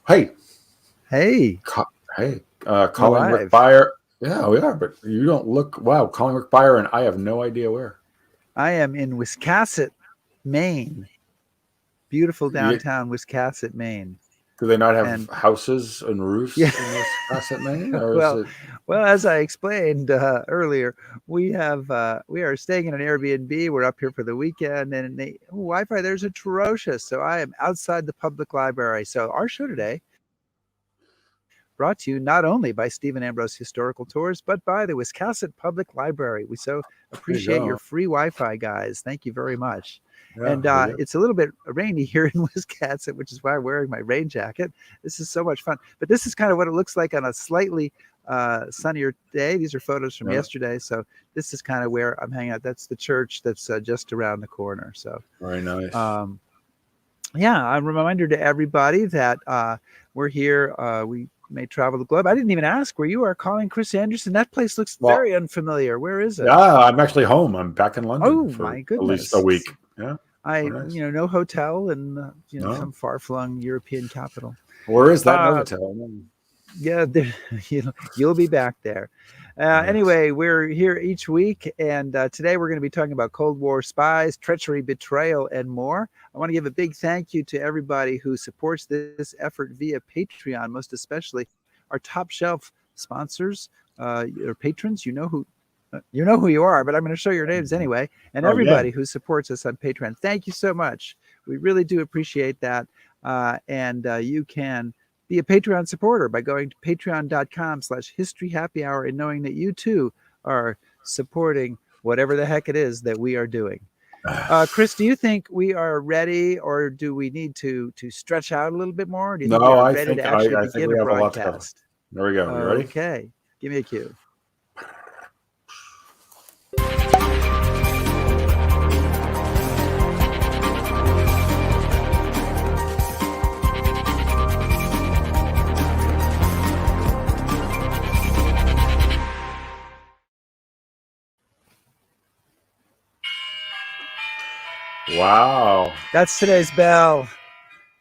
Hey, Hey, hey, we're calling Rick live. Byer. Yeah, we are, but you don't look. Wow, calling Rick Byer, and I have no idea where. I am in Wiscasset, Maine. Beautiful You, downtown Wiscasset, Maine. do they not have And houses and yeah, roofs in Wisconsin, Maine, or is well, it? well, as I explained earlier, we are staying in an Airbnb. We're up here for the weekend, and the Wi-Fi there's atrocious. So I am outside the public library. So our show today brought to you not only by Stephen Ambrose Historical Tours, but by the Wiscasset Public Library. We so There you appreciate your go. free Wi-Fi, guys. Thank you very much. Yeah, And we do. it's a little bit rainy here in Wiscasset, which is why I'm wearing my rain jacket. This is so much fun. But this is kind of what it looks like on a slightly sunnier day. These are photos from Yeah, yesterday. So this is kind of where I'm hanging out. That's the church that's just around the corner. So very nice. um, yeah, a reminder to everybody that we're here. We may travel the globe. I didn't even ask where you are calling, Chris Anderson. That place looks Well, very unfamiliar. Where is it? yeah, I'm actually home. I'm back in London Oh for my at least a goodness. week. Yeah, I, very nice. no hotel in, No, some far-flung European capital. where is that Uh, Novotel? yeah, there, you'll be back there. Nice. Anyway, we're here each week, and today we're going to be talking about Cold War spies, treachery, betrayal, and more. I want to give a big thank you to everybody who supports this effort via Patreon, most especially our top shelf sponsors or patrons. You know who you are, but I'm going to show your names anyway. And Oh yeah. everybody who supports us on Patreon, thank you so much. We really do appreciate that. And you can be a Patreon supporter by going to patreon.com/historyhappyhour and knowing that you too are supporting whatever the heck it is that we are doing. Chris, do you think we are ready, or do we need to stretch out a little bit more? Do you think we No, are I ready to think actually I think begin a we have a lot to cover. broadcast? There we go. You ready? Okay, give me a cue. Wow. That's today's bell.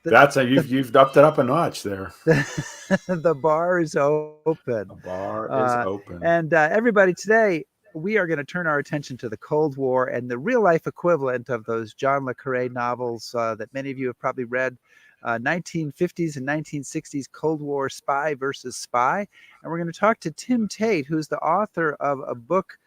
The, That's a the, you've upped it up a notch there. the bar is open. The bar is open. And everybody, today we are going to turn our attention to the Cold War and the real life equivalent of those John le Carré novels that many of you have probably read. 1950s and 1960s Cold War Spy versus Spy. And we're going to talk to Tim Tate, who's the author of a book.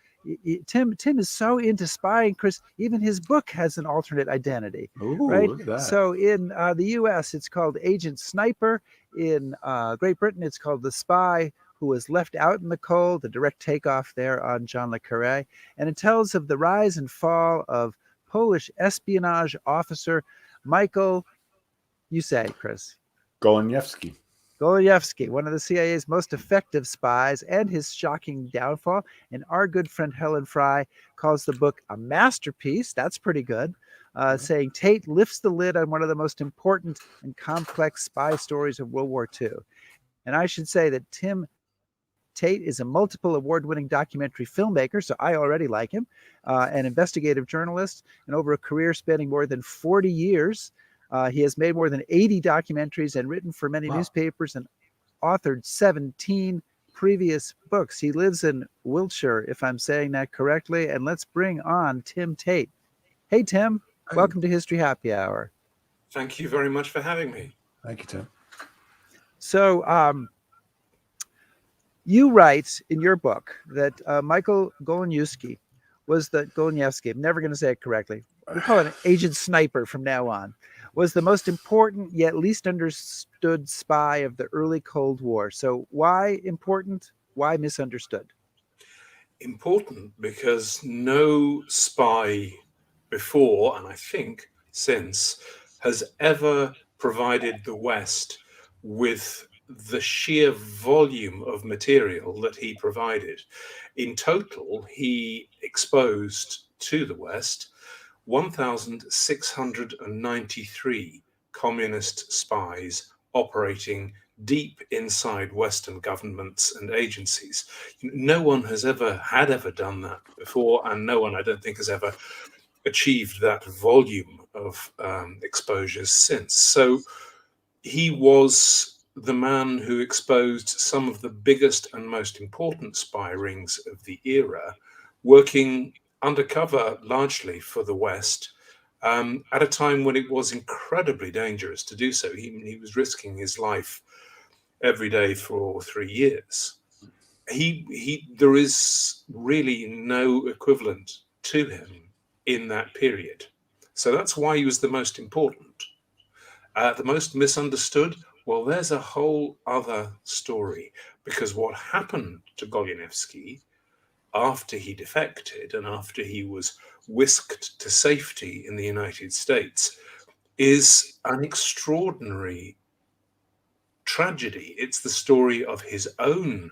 Tim is so into spying, Chris. Even his book has an alternate identity, Ooh, right? look at that. So in the U.S., it's called Agent Sniper. In Great Britain, it's called The Spy Who Was Left Out in the Cold, the direct takeoff there on John le Carré. And it tells of the rise and fall of Polish espionage officer Michael, you say, Chris, Goleniewski. Goleniewski, one of the CIA's most effective spies, and his shocking downfall. And our good friend Helen Fry calls the book a masterpiece. That's pretty good. Saying Tate lifts the lid on one of the most important and complex spy stories of World War II. And I should say that Tim Tate is a multiple award-winning documentary filmmaker, so I already like him, an investigative journalist, and over a career spanning more than 40 years, he has made more than 80 documentaries and written for many newspapers and authored 17 previous books. He lives in Wiltshire, if I'm saying that correctly. And let's bring on Tim Tate. Hey, Tim, welcome to History Happy Hour. Thank you very much for having me. Thank you, Tim. So, you write in your book that Michael Goleniewski was Goleniewski. I'm never going to say it correctly. We call it an Agent Sniper from now on. Was the most important yet least understood spy of the early Cold War. So why important? Why misunderstood? Important because no spy before, and I think since, has ever provided the West with the sheer volume of material that he provided. In total, he exposed to the West 1,693 communist spies operating deep inside Western governments and agencies. No one has ever done that before, and no one, I don't think, has ever achieved that volume of exposures since. So he was the man who exposed some of the biggest and most important spy rings of the era, working undercover largely for the West, at a time when it was incredibly dangerous to do so. He was risking his life every day for 3 years. There is really no equivalent to him in that period. So that's why he was the most important. The most misunderstood, well, there's a whole other story, because what happened to Goleniewski after he defected and after he was whisked to safety in the United States is an extraordinary tragedy. It's the story of his own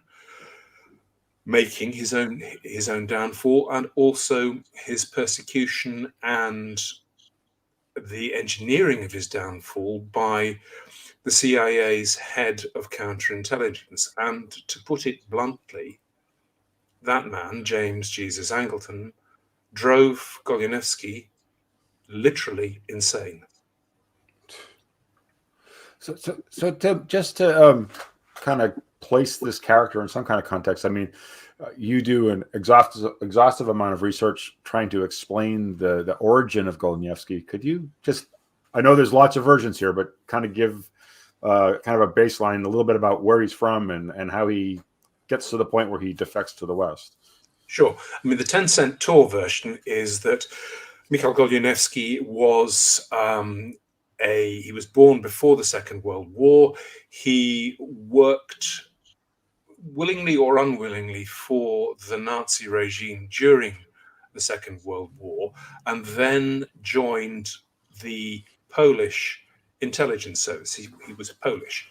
making, his own downfall, and also his persecution and the engineering of his downfall by the CIA's head of counterintelligence. And to put it bluntly, that man, James Jesus Angleton, drove Goleniewski literally insane. So Tim, just to kind of place this character in some kind of context, I mean, you do an exhaustive amount of research trying to explain the origin of Goleniewski. Could you just, I know there's lots of versions here, but kind of give kind of a baseline, a little bit about where he's from and how he gets to the point where he defects to the West? Sure. I mean, the 10-cent tour version is that Michael Goleniewski was he was born before the Second World War. He worked willingly or unwillingly for the Nazi regime during the Second World War, and then joined the Polish intelligence service. He was Polish.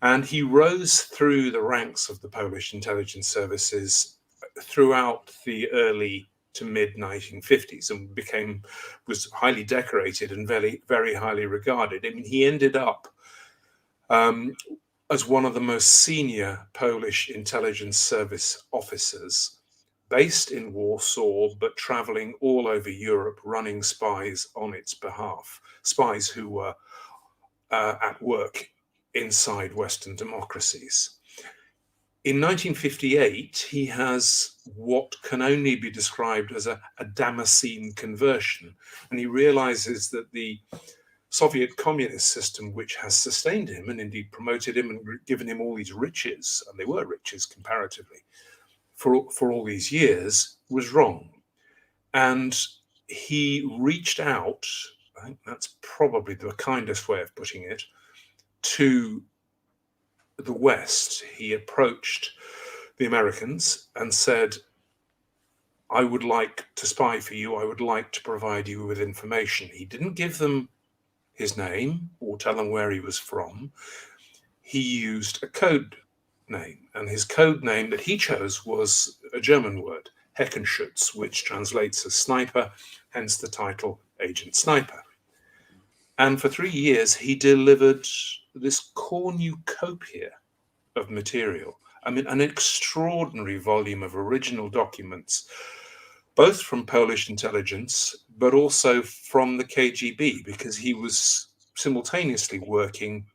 And he rose through the ranks of the Polish intelligence services throughout the early to mid 1950s and was highly decorated and very, very highly regarded. I mean, he ended up as one of the most senior Polish intelligence service officers, based in Warsaw, but traveling all over Europe, running spies on its behalf, spies who were at work inside Western democracies. In 1958, he has what can only be described as a Damascene conversion, and he realizes that the Soviet communist system, which has sustained him and indeed promoted him and given him all these riches, and they were riches comparatively, for all these years, was wrong. And he reached out, I think that's probably the kindest way of putting it, to the West. He approached the Americans and said, I would like to spy for you. I would like to provide you with information. He didn't give them his name or tell them where he was from. He used a code name, and his code name that he chose was a German word, Heckenschütz, which translates as sniper, hence the title Agent Sniper. And for 3 years, he delivered this cornucopia of material. I mean, an extraordinary volume of original documents, both from Polish intelligence, but also from the KGB, because he was simultaneously working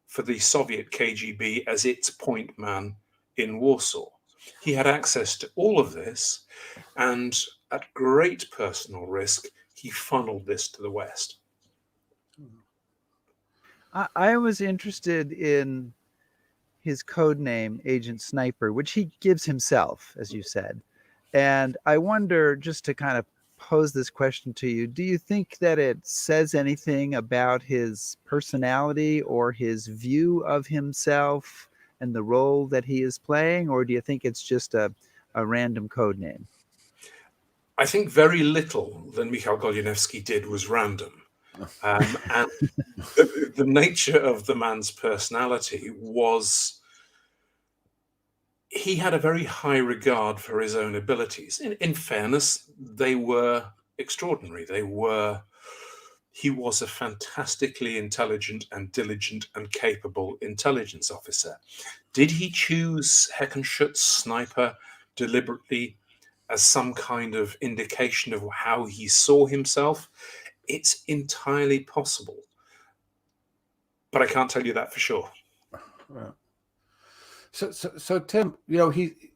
for the Soviet KGB as its point man in Warsaw. He had access to all of this, and at great personal risk, he funneled this to the West. I was interested in his code name, Agent Sniper, which he gives himself, as you said. And I wonder, just to kind of pose this question to you, do you think that it says anything about his personality or his view of himself and the role that he is playing? Or do you think it's just a random code name? I think very little that Michael Goleniewski did was random. And the nature of the man's personality was, he had a very high regard for his own abilities. In fairness, they were extraordinary. He was a fantastically intelligent and diligent and capable intelligence officer. Did he choose Heckenschütz sniper deliberately as some kind of indication of how he saw himself? It's entirely possible, but I can't tell you that for sure. Wow. So Tim,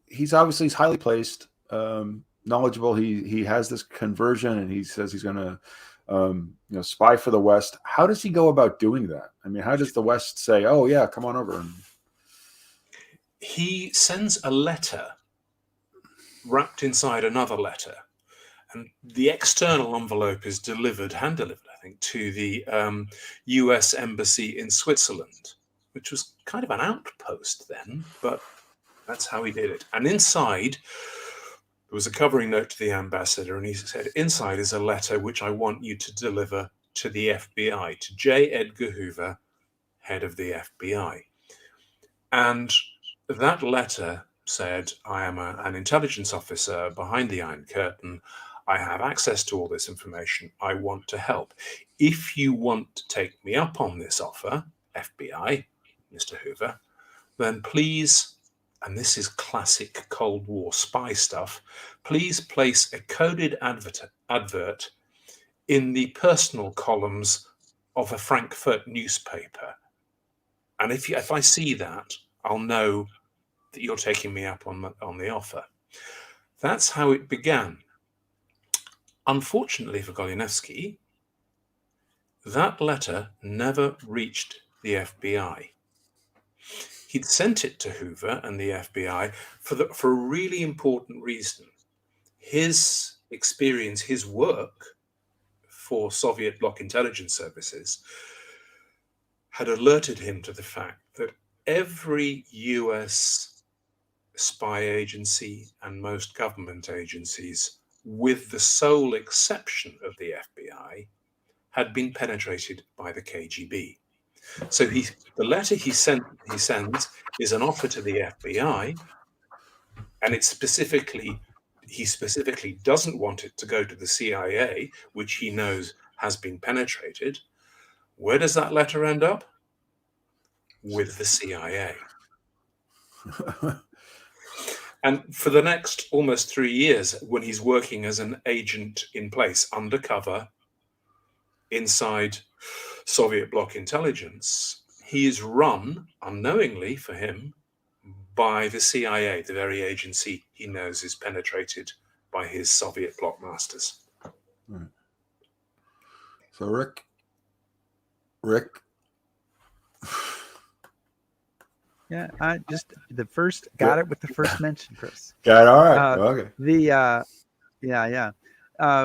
he's obviously highly placed, knowledgeable. He has this conversion, and he says he's going to spy for the West. How does he go about doing that? I mean, how does the West say, "Oh yeah, come on over"? He sends a letter wrapped inside another letter, and the external envelope is hand-delivered, I think, to the US Embassy in Switzerland, which was kind of an outpost then, but that's how he did it. And inside, there was a covering note to the ambassador, and he said, inside is a letter which I want you to deliver to the FBI, to J. Edgar Hoover, head of the FBI. And that letter said, I am an intelligence officer behind the Iron Curtain. I have access to all this information. I want to help. If you want to take me up on this offer, FBI, Mr. Hoover, then please, and this is classic Cold War spy stuff, please place a coded advert in the personal columns of a Frankfurt newspaper. And if I see that, I'll know that you're taking me up on the offer. That's how it began. Unfortunately for Goleniewski, that letter never reached the FBI. He'd sent it to Hoover and the FBI for a really important reason. His experience, his work for Soviet bloc intelligence services had alerted him to the fact that every US spy agency and most government agencies, with the sole exception of the FBI, had been penetrated by the KGB. So the letter he sends is an offer to the FBI, and he specifically doesn't want it to go to the CIA, which he knows has been penetrated. Where does that letter end up? With the CIA. And for the next almost 3 years, when he's working as an agent in place, undercover, inside Soviet bloc intelligence, he is run, unknowingly for him, by the CIA, the very agency he knows is penetrated by his Soviet bloc masters. Right. So Rick. Yeah, I just got it with the first mention, Chris. Got it. All right. Okay.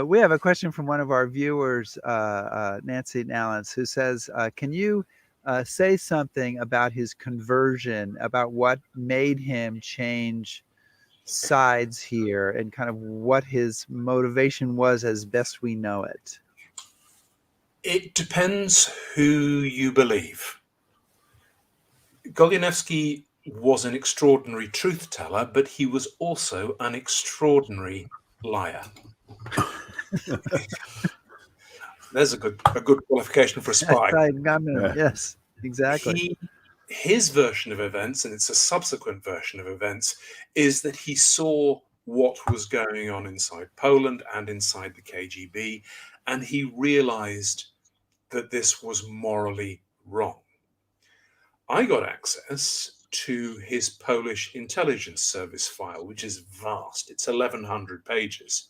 We have a question from one of our viewers, Nancy Nallens, who says, can you say something about his conversion, about what made him change sides here, and kind of what his motivation was as best we know it? It depends who you believe. Goleniewski was an extraordinary truth teller, but he was also an extraordinary liar. There's a good qualification for a spy. Yes, exactly. His version of events, and it's a subsequent version of events, is that he saw what was going on inside Poland and inside the KGB, and he realized that this was morally wrong. I got access to his Polish intelligence service file, which is vast. It's 1,100 pages.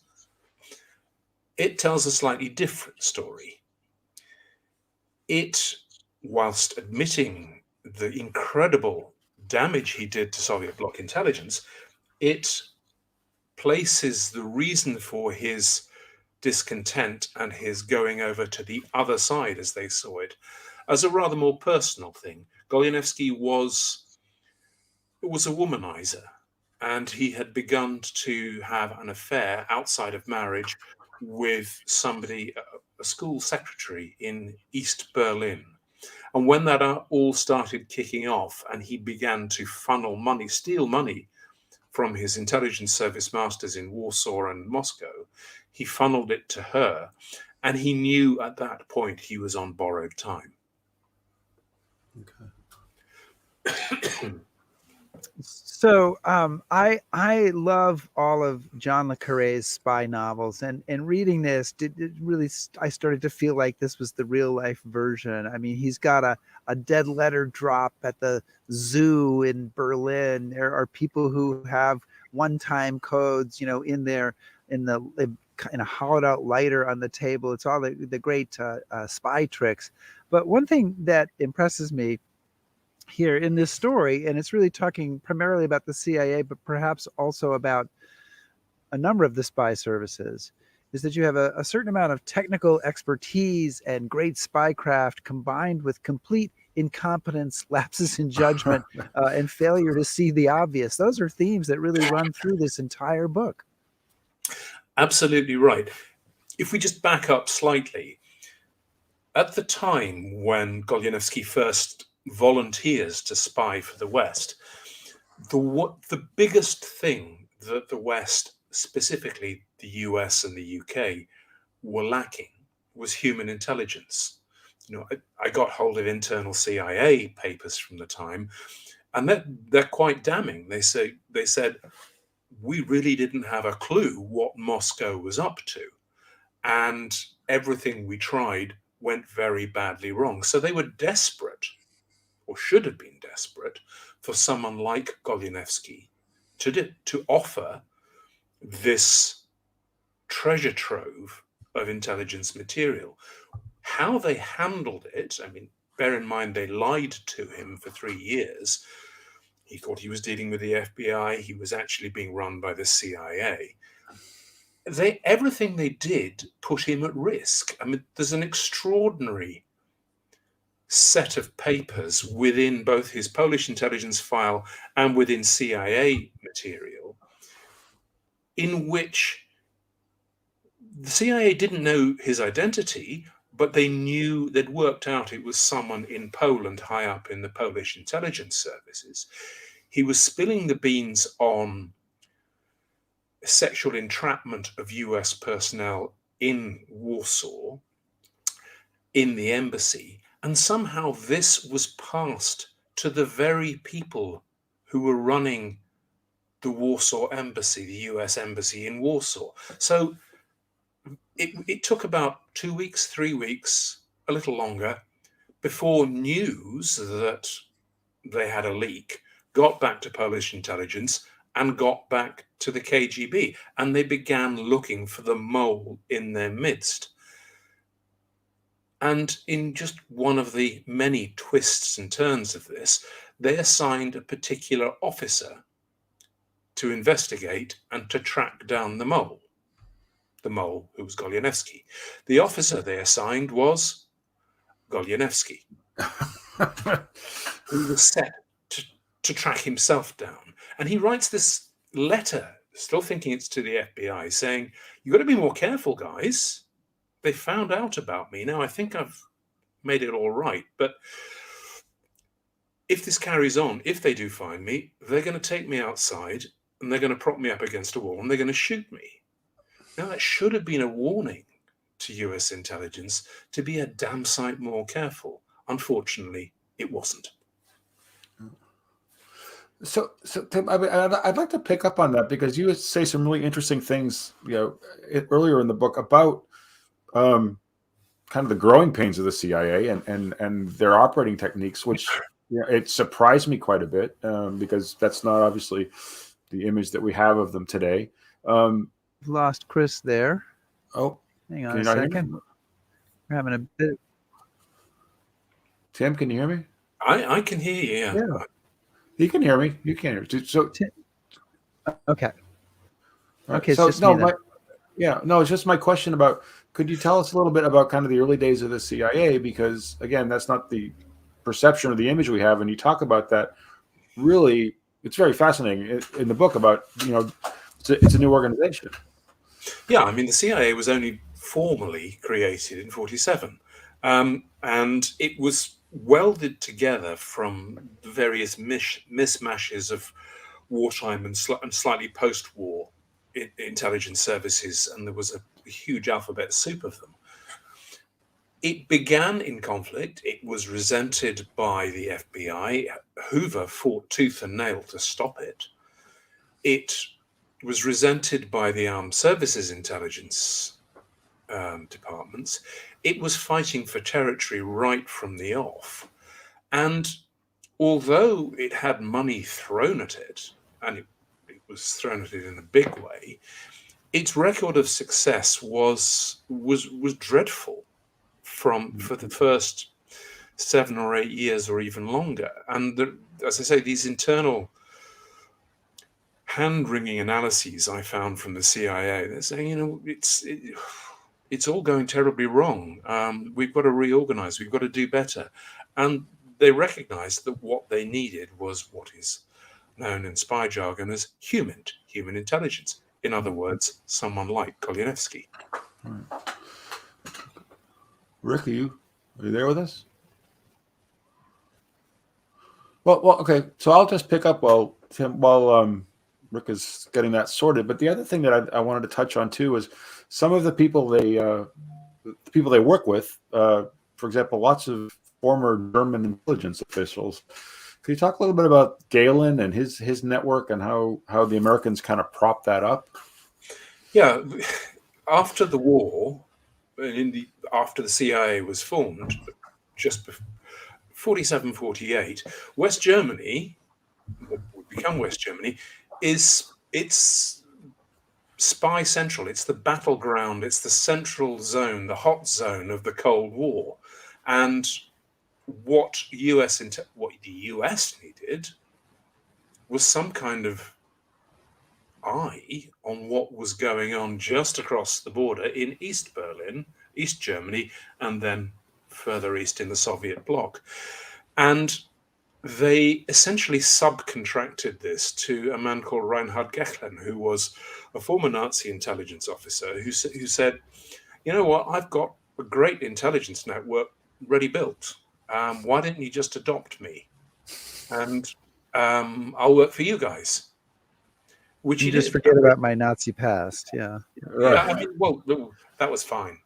It tells a slightly different story. It, whilst admitting the incredible damage he did to Soviet bloc intelligence, it places the reason for his discontent and his going over to the other side, as they saw it, as a rather more personal thing. Goleniewski was a womanizer, and he had begun to have an affair outside of marriage with somebody, a school secretary in East Berlin. And when that all started kicking off, and he began to steal money from his intelligence service masters in Warsaw and Moscow, he funneled it to her, and he knew at that point he was on borrowed time. Okay. So I love all of John le Carré's spy novels, and reading this, I started to feel like this was the real life version. I mean, he's got a dead letter drop at the zoo in Berlin. There are people who have one-time codes, in a hollowed out lighter on the table. It's all the great spy tricks. But one thing that impresses me here in this story, and it's really talking primarily about the CIA, but perhaps also about a number of the spy services, is that you have a certain amount of technical expertise and great spycraft combined with complete incompetence, lapses in judgment, and failure to see the obvious. Those are themes that really run through this entire book. Absolutely right. If we just back up slightly, at the time when Goleniewski first volunteers to spy for the West, the biggest thing that the West, specifically the US and the UK, were lacking was human intelligence. I got hold of internal CIA papers from the time, and they're quite damning. They said we really didn't have a clue what Moscow was up to, and everything we tried went very badly wrong. So they were desperate, or should have been desperate, for someone like Goleniewski to offer this treasure trove of intelligence material. How they handled it, I mean, bear in mind they lied to him for 3 years. He thought he was dealing with the FBI. He was actually being run by the CIA. Everything they did put him at risk. I mean, there's an extraordinary set of papers within both his Polish intelligence file and within CIA material in which the CIA didn't know his identity, but they'd worked out it was someone in Poland high up in the Polish intelligence services. He was spilling the beans on sexual entrapment of US personnel in Warsaw, in the embassy, and somehow this was passed to the very people who were running the Warsaw embassy, the US embassy in Warsaw. So it took about 2 weeks, 3 weeks, a little longer, before news that they had a leak got back to Polish intelligence and got back to the KGB. And they began looking for the mole in their midst. And in just one of the many twists and turns of this, they assigned a particular officer to investigate and to track down the mole who was Goleniewski. The officer they assigned was Goleniewski, who was set to track himself down. And he writes this letter, still thinking it's to the FBI, saying, "You've got to be more careful, guys. They found out about me. Now, I think I've made it all right. But if this carries on, if they do find me, they're going to take me outside and they're going to prop me up against a wall and they're going to shoot me." Now, that should have been a warning to US intelligence to be a damn sight more careful. Unfortunately, it wasn't. So Tim, I'd like to pick up on that because you say some really interesting things, earlier in the book about kind of the growing pains of the CIA and their operating techniques, which it surprised me quite a bit because that's not obviously the image that we have of them today. Lost Chris there. Oh, hang on a second. We're having a bit. Tim, can you hear me? I can hear you. Yeah. He can hear me. You can't hear. So okay. Okay. So it's just my question about. Could you tell us a little bit about kind of the early days of the CIA? Because again, that's not the perception or the image we have, and you talk about that. Really, it's very fascinating in the book about it's a new organization. Yeah, I mean, the CIA was only formally created in 1947, and it was welded together from the various mismatches of wartime and slightly post-war intelligence services, and there was a huge alphabet soup of them. It began in conflict. It was resented by the FBI. Hoover fought tooth and nail to stop it. it was resented by the armed services intelligence departments. It was fighting for territory right from the off. And although it had money thrown at it, and it was thrown at it in a big way, its record of success was dreadful for the first 7 or 8 years or even longer. And as I say, these internal hand-wringing analyses I found from the CIA, they're saying, it's all going terribly wrong. We've got to reorganize. We've got to do better. And they recognized that what they needed was what is known in spy jargon as human intelligence. In other words, someone like Goleniewski. Right. Rick, are you there with us? Well, okay. So I'll just pick up while Rick is getting that sorted. But the other thing that I wanted to touch on too is some of the people they work with. For example, lots of former German intelligence officials. Could you talk a little bit about Galen and his network and how the Americans kind of propped that up? Yeah, after the war, after the CIA was formed, just before 47, 48, West Germany, what would become West Germany, it's spy central. It's the battleground. It's the central zone, the hot zone of the Cold War. And what the US needed was some kind of eye on what was going on just across the border in East Berlin, East Germany, and then further east in the Soviet bloc. And they essentially subcontracted this to a man called Reinhard Gehlen, who was a former Nazi intelligence officer who said, you know what, I've got a great intelligence network ready built. Why didn't you just adopt me? And I'll work for you guys. Which you just forget about my Nazi past. Yeah. Right. Yeah, I mean, well, that was fine.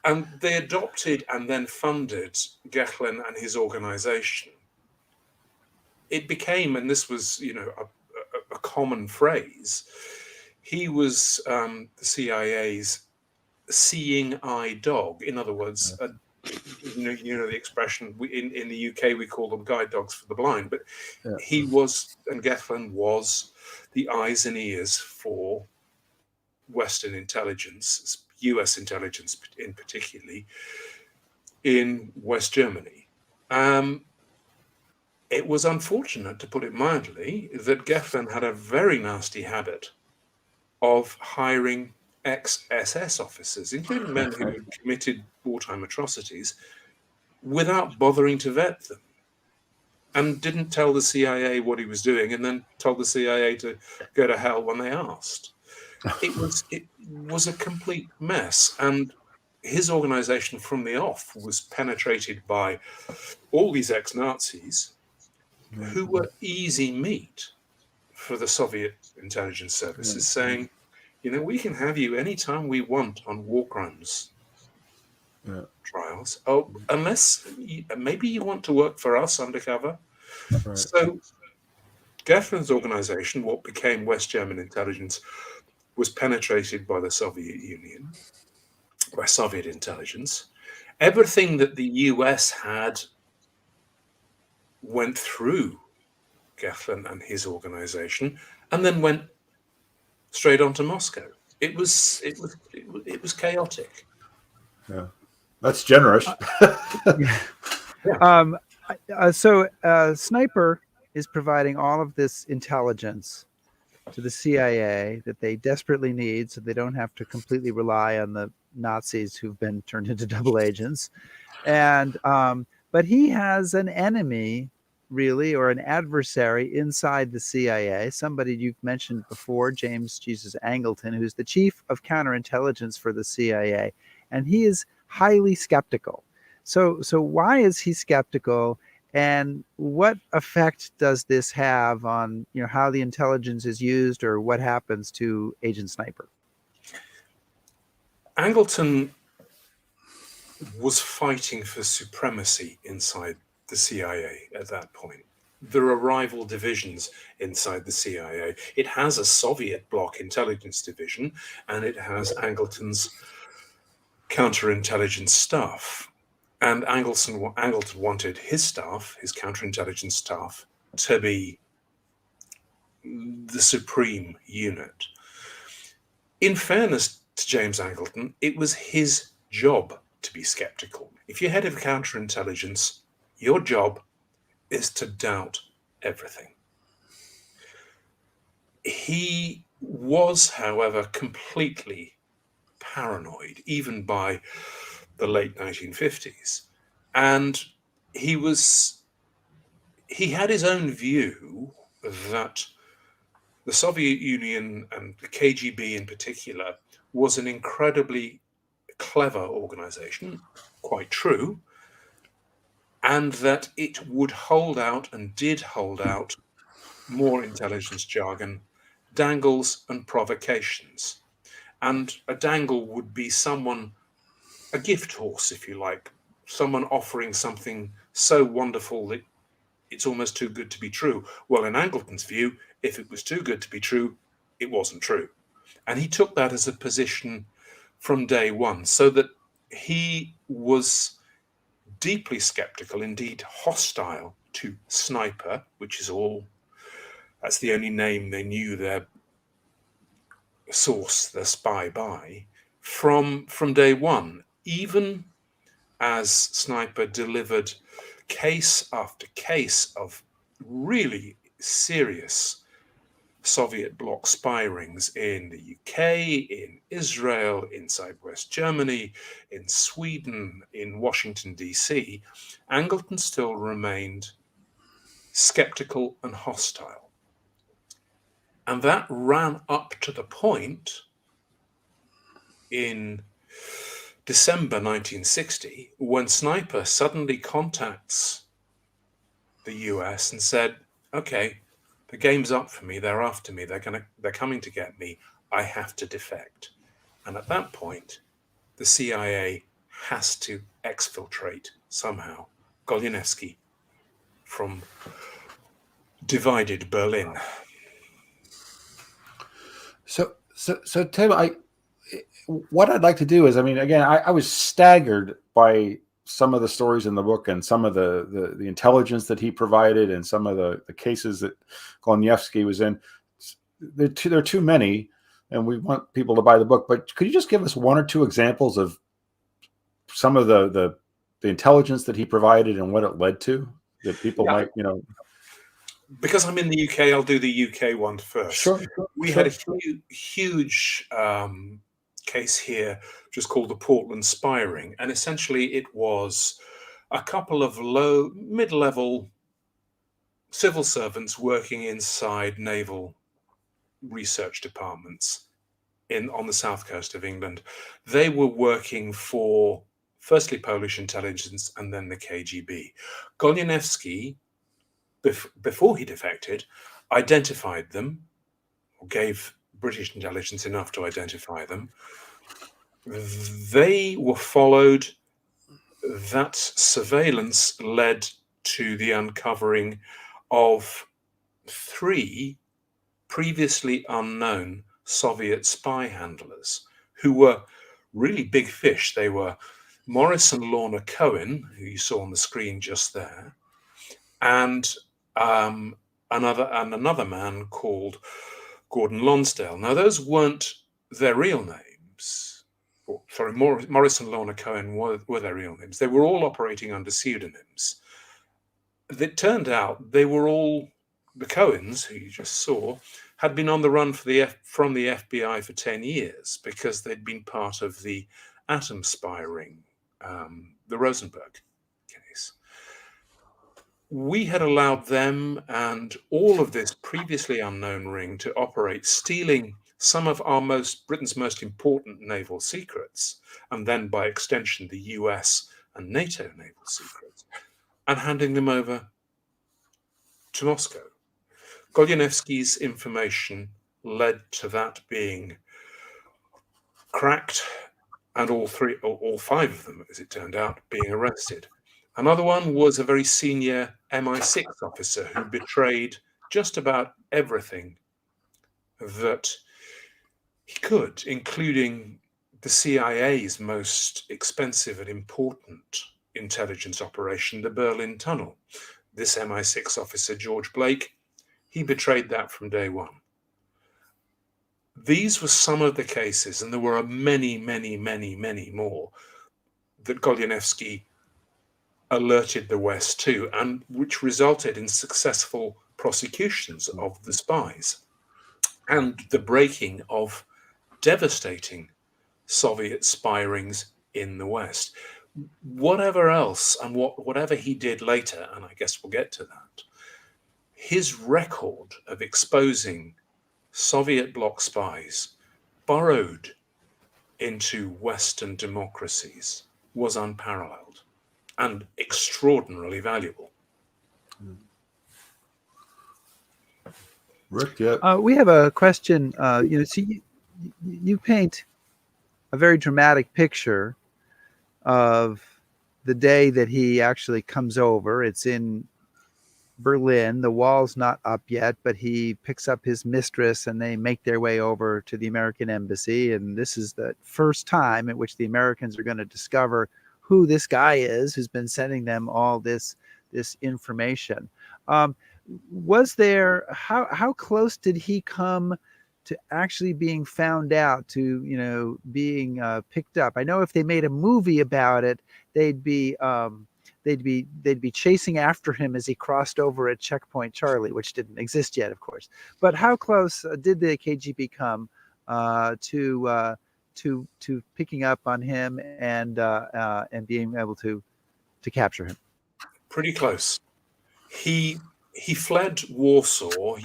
And they adopted and then funded Gehlen and his organization. It became, and this was, a common phrase, he was the CIA's seeing eye dog. In other words, the expression in the UK we call them guide dogs for the blind, but he was, and Gehlen was, the eyes and ears for Western intelligence, US intelligence in particularly, in West Germany. It was unfortunate, to put it mildly, that Gehlen had a very nasty habit of hiring ex-SS officers, including men who had committed wartime atrocities, without bothering to vet them, and didn't tell the CIA what he was doing, and then told the CIA to go to hell when they asked. It was a complete mess, and his organization from the off was penetrated by all these ex-Nazis who were easy meat for the Soviet intelligence services, saying, we can have you anytime we want on war crimes trials. Oh, unless maybe you want to work for us undercover. Right. So Gehlen's organization, what became West German intelligence, was penetrated by the Soviet Union, by Soviet intelligence. Everything that the US had went through Gehlen and his organization, and then went straight on to Moscow. It was chaotic. Yeah, that's generous. So Sniper is providing all of this intelligence to the CIA that they desperately need, so they don't have to completely rely on the Nazis who've been turned into double agents. And but he has an enemy, really, or an adversary inside the CIA, somebody you've mentioned before, James Jesus Angleton, who's the chief of counterintelligence for the CIA, and he is highly skeptical. So why is he skeptical, and what effect does this have on how the intelligence is used, or what happens to Agent Sniper? Angleton was fighting for supremacy inside the CIA at that point. there are rival divisions inside the CIA. It has a Soviet bloc intelligence division, and it has Angleton's counterintelligence staff. And Angleton wanted his staff, his counterintelligence staff, to be the supreme unit. In fairness to James Angleton, it was his job to be skeptical. If you're head of counterintelligence, your job is to doubt everything. He was, however, completely paranoid, even by the late 1950s. And he had his own view that the Soviet Union, and the KGB in particular, was an incredibly clever organization, quite true, and that it would hold out, and did hold out, more intelligence jargon, dangles and provocations. And a dangle would be someone, a gift horse, if you like, someone offering something so wonderful that it's almost too good to be true. Well, in Angleton's view, if it was too good to be true, it wasn't true. And he took that as a position from day one, so that he was deeply skeptical, indeed hostile to Sniper, which is that's the only name they knew their source, their spy by, from day one, even as Sniper delivered case after case of really serious Soviet bloc spy rings in the UK, in Israel, inside West Germany, in Sweden, in Washington, D.C., Angleton still remained skeptical and hostile. And that ran up to the point in December 1960 when Sniper suddenly contacts the US and said, okay, the game's up for me. They're after me. They're coming to get me. I have to defect. And at that point, the CIA has to exfiltrate somehow Goleniewski from divided Berlin. So Tim, what I'd like to do is, I mean, again, I was staggered by some of the stories in the book and some of the intelligence that he provided and some of the cases that Goleniewski was in. There are too many, and we want people to buy the book. But could you just give us one or two examples of some of the intelligence that he provided and what it led to, that people might, Because I'm in the UK, I'll do the UK one first. Sure. We had a huge case here, which was called the Portland Spy Ring. And essentially it was a couple of mid-level civil servants working inside naval research departments on the south coast of England. They were working for, firstly, Polish intelligence and then the KGB. Goleniewski, before he defected, identified them, or gave British intelligence enough to identify them. They were followed. That surveillance led to the uncovering of 3 previously unknown Soviet spy handlers who were really big fish. They were Morris and Lorna Cohen, who you saw on the screen just there, and another man called Gordon Lonsdale. Now, those weren't their real names. Sorry, Morris and Lorna Cohen were their real names. They were all operating under pseudonyms. It turned out they were all, the Cohens, who you just saw, had been on the run from the FBI for 10 years because they'd been part of the atom spy ring, the Rosenberg case. We had allowed them and all of this previously unknown ring to operate, stealing some of Britain's most important naval secrets, and then by extension the US and NATO naval secrets, and handing them over to Moscow. Goleniewski's information led to that being cracked, and all 5 of them, as it turned out, being arrested. Another one was a very senior MI6 officer who betrayed just about everything that he could, including the CIA's most expensive and important intelligence operation, the Berlin Tunnel. This MI6 officer, George Blake, he betrayed that from day one. These were some of the cases, and there were many, many, many, many more that Goleniewski alerted the West to, and which resulted in successful prosecutions of the spies and the breaking of devastating Soviet spy rings in the West. Whatever else and whatever he did later, and I guess we'll get to that, his record of exposing Soviet bloc spies burrowed into Western democracies was unparalleled and extraordinarily valuable. Rick, yeah. We have a question. So you paint a very dramatic picture of the day that he actually comes over. It's in Berlin. The wall's not up yet, but he picks up his mistress and they make their way over to the American embassy. And this is the first time at which the Americans are going to discover who this guy is who's been sending them all this information. Was there, how close did he come to actually being found out, to being picked up? I know if they made a movie about it, they'd be chasing after him as he crossed over at Checkpoint Charlie, which didn't exist yet, of course. But how close did the KGB come to picking up on him and being able to capture him? Pretty close. He fled Warsaw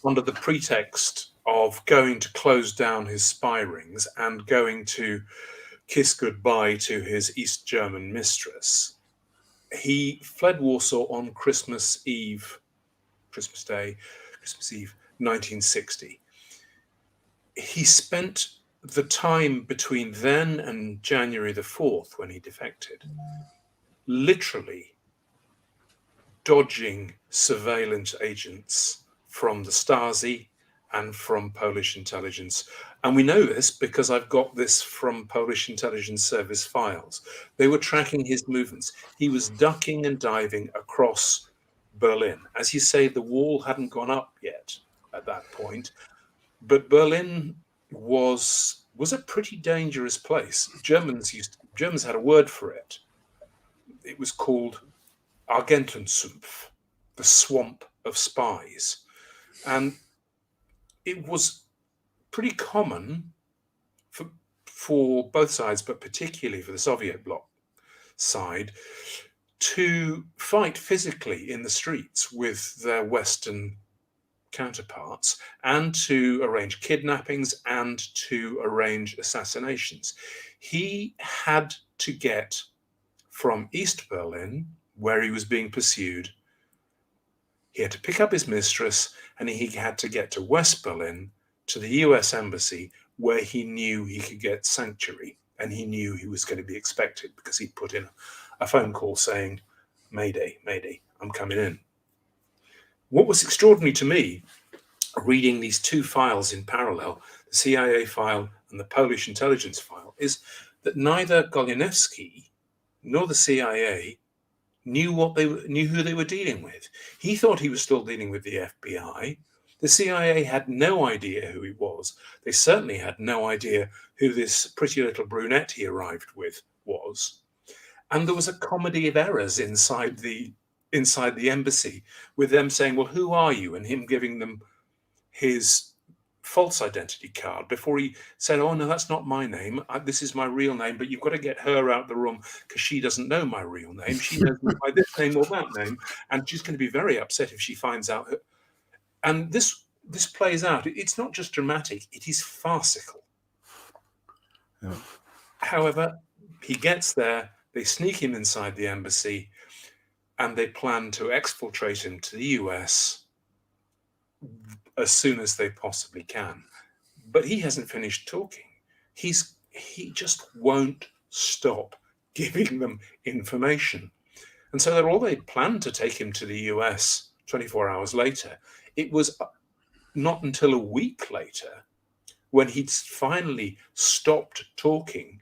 under the pretext of going to close down his spy rings and going to kiss goodbye to his East German mistress. He fled Warsaw on Christmas Day, 1960. He spent the time between then and January the 4th, when he defected, literally dodging surveillance agents from the Stasi and from Polish intelligence. And we know this because I've got this from Polish intelligence service files. They were tracking his movements. He was ducking and diving across Berlin. As you say, the wall hadn't gone up yet at that point, but Berlin was a pretty dangerous place. Germans had a word for it. It was called Agentensumpf, the swamp of spies. And it was pretty common for both sides, but particularly for the Soviet bloc side, to fight physically in the streets with their Western counterparts and to arrange kidnappings and to arrange assassinations. He had to get from East Berlin, where he was being pursued, he had to pick up his mistress, and he had to get to West Berlin, to the US embassy, where he knew he could get sanctuary, and he knew he was going to be expected because he put in a phone call saying, "Mayday, Mayday, I'm coming in." What was extraordinary to me, reading these two files in parallel, the CIA file and the Polish intelligence file, is that neither Goleniewski nor the CIA knew who they were dealing with. He thought he was still dealing with the FBI. The CIA had no idea who he was. They certainly had no idea who this pretty little brunette he arrived with was. And there was a comedy of errors inside the embassy, with them saying, "Well, who are you?" and him giving them his false identity card before he said, "Oh no, that's not my name. This is my real name, but you've got to get her out of the room because she doesn't know my real name. She knows me by this name or that name, and she's going to be very upset if she finds out." And this plays out. It's not just dramatic; it is farcical. Yeah. However, he gets there. They sneak him inside the embassy, and they plan to exfiltrate him to the US as soon as they possibly can. But he hasn't finished talking. He just won't stop giving them information. And so although they planned to take him to the US 24 hours later, it was not until a week later, when he'd finally stopped talking,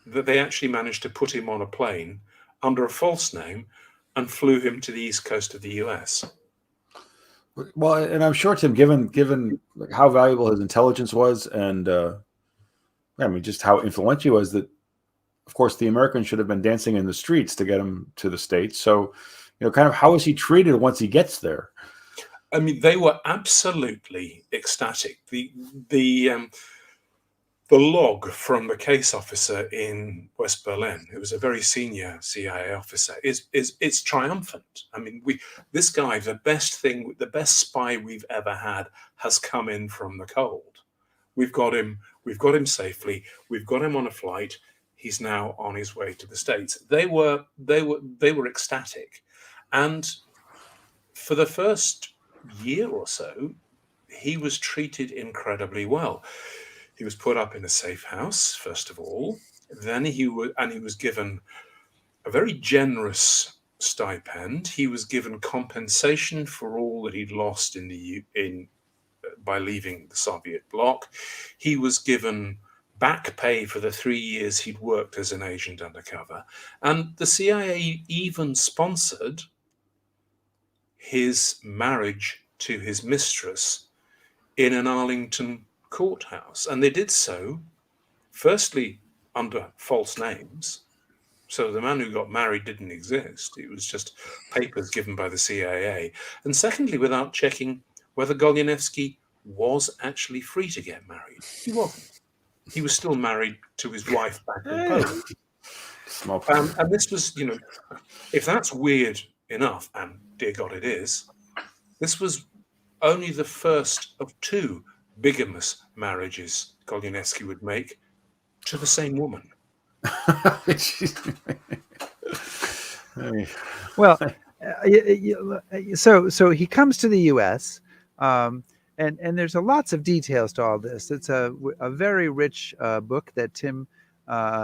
that they actually managed to put him on a plane under a false name and flew him to the east coast of the US. Well, and I'm sure, Tim, given like how valuable his intelligence was, and I mean, just how influential he was, that of course the Americans should have been dancing in the streets to get him to the States. So, kind of how is he treated once he gets there? I mean, they were absolutely ecstatic. The log from the case officer in West Berlin, who was a very senior CIA officer, it's triumphant. I mean, this guy, the best spy we've ever had, has come in from the cold. We've got him safely. We've got him on a flight. He's now on his way to the States. They were ecstatic, and for the first year or so, he was treated incredibly well. He was put up in a safe house, first of all. Then he was given a very generous stipend. He was given compensation for all that he'd lost by leaving the Soviet bloc. He was given back pay for the 3 years he'd worked as an agent undercover. And the CIA even sponsored his marriage to his mistress in an Arlington courthouse. And they did so, firstly, under false names. So the man who got married didn't exist. It was just papers given by the CIA. And secondly, without checking whether Goleniewski was actually free to get married. He wasn't. He was still married to his wife back in Poland. And this was, if that's weird enough, and dear God it is, this was only the first of 2 bigamous marriages Goleniewski would make to the same woman. Well, so he comes to the U.S. And there's lots of details to all this. It's a very rich book that Tim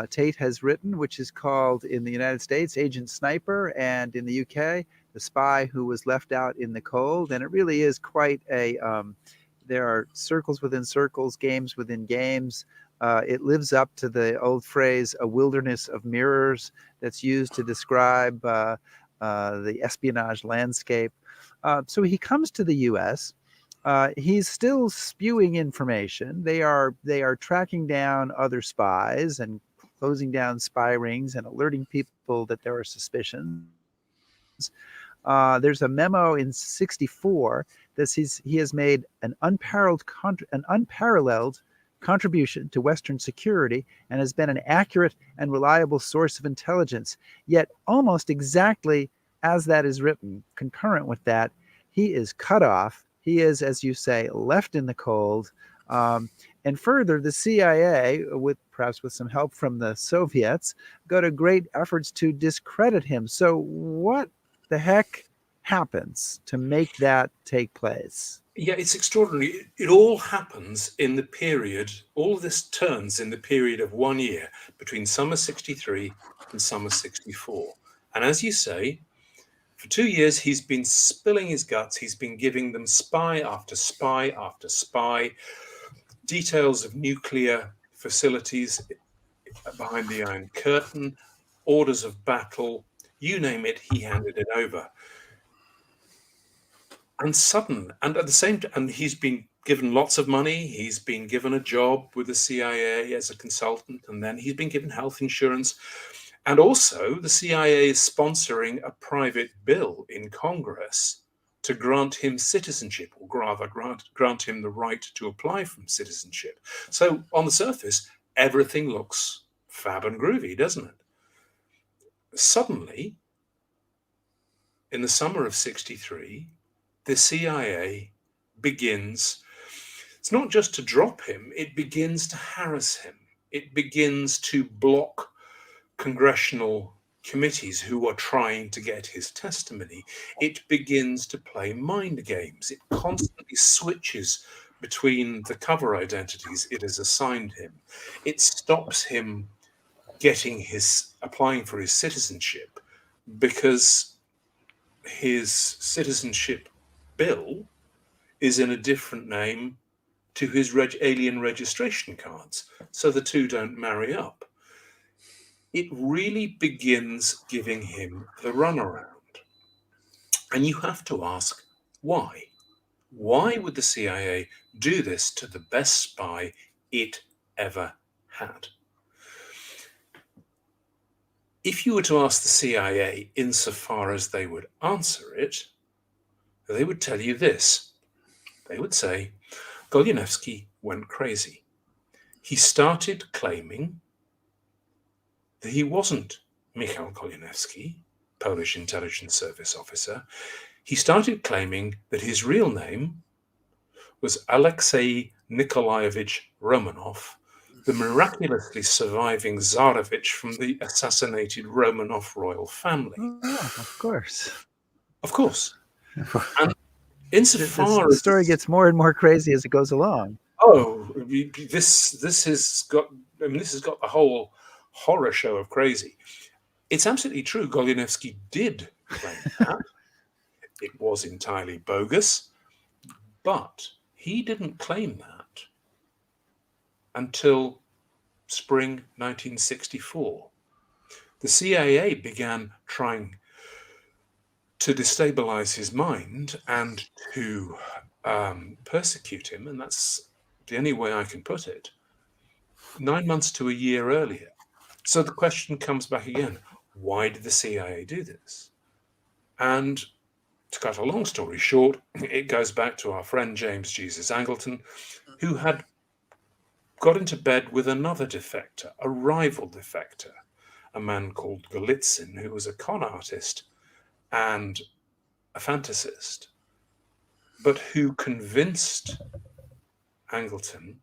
Tate has written, which is called, in the United States, Agent Sniper, and in the UK, The Spy Who Was Left Out in the Cold. And it really is quite there are circles within circles, games within games. It lives up to the old phrase, a wilderness of mirrors, that's used to describe the espionage landscape. So he comes to the U.S. He's still spewing information. They are tracking down other spies and closing down spy rings and alerting people that there are suspicions. There's a memo in '64 that he has made an unparalleled contribution to Western security and has been an accurate and reliable source of intelligence. Yet almost exactly as that is written, concurrent with that, he is cut off. He is, as you say, left in the cold. And further, the CIA, perhaps with some help from the Soviets, go to great efforts to discredit him. So what the heck happens to make that take place? Yeah, it's extraordinary. It all happens in the period, all of this turns in the period of 1 year between summer 63 and summer 64. And as you say, for 2 years, he's been spilling his guts. He's been giving them spy after spy after spy, details of nuclear facilities behind the Iron Curtain, orders of battle, you name it, he handed it over. And at the same time, and he's been given lots of money. He's been given a job with the CIA as a consultant, and then he's been given health insurance. And also, the CIA is sponsoring a private bill in Congress to grant him citizenship, or rather grant him the right to apply for citizenship. So on the surface, everything looks fab and groovy, doesn't it? Suddenly, in the summer of 63, the CIA begins, it's not just to drop him, it begins to harass him. It begins to block congressional committees who are trying to get his testimony. It begins to play mind games. It constantly switches between the cover identities it has assigned him. It stops him applying for his citizenship because his citizenship bill is in a different name to his alien registration cards, so the two don't marry up. It really begins giving him the runaround. And you have to ask, why? Why would the CIA do this to the best spy it ever had? If you were to ask the CIA insofar as they would answer it, they would tell you this. They would say, Goleniewski went crazy. He started claiming that he wasn't Michael Goleniewski, Polish intelligence service officer. He started claiming that his real name was Alexei Nikolaevich Romanov, the miraculously surviving Tsarevich from the assassinated Romanov royal family. Oh, of course. Of course. And insofar the story gets more and more crazy as it goes along. Oh, this has got the whole horror show of crazy. It's absolutely true. Goleniewski did claim that. It was entirely bogus, but he didn't claim that until spring 1964. The CIA began trying to destabilize his mind and to persecute him, and that's the only way I can put it, 9 months to a year earlier. So the question comes back again, why did the CIA do this? And to cut a long story short, it goes back to our friend James Jesus Angleton, who had got into bed with another defector, a rival defector, a man called Golitsyn, who was a con artist and a fantasist, but who convinced Angleton